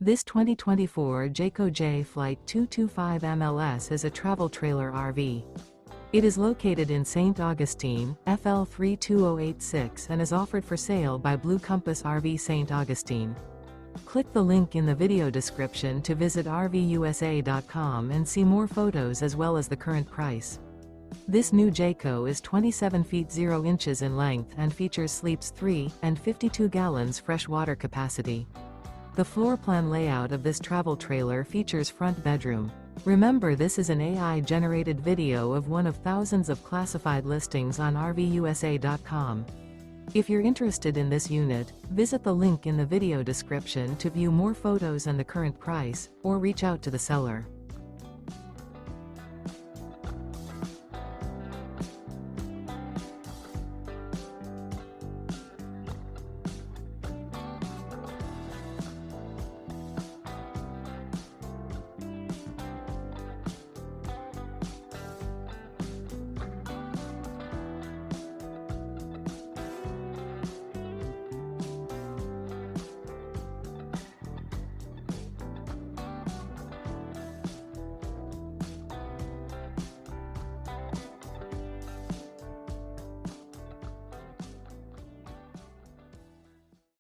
This 2024 Jayco Jay Flight 225 MLS is a travel trailer RV. It is located in St. Augustine, FL 32086 and is offered for sale by Blue Compass RV St. Augustine. Click the link in the video description to visit RVUSA.com and see more photos as well as the current price. This new Jayco is 27 feet 0 inches in length and features sleeps 3 and 52 gallons fresh water capacity. The floor plan layout of this travel trailer features front bedroom. Remember, this is an AI-generated video of one of thousands of classified listings on RVUSA.com. If you're interested in this unit, visit the link in the video description to view more photos and the current price, or reach out to the seller.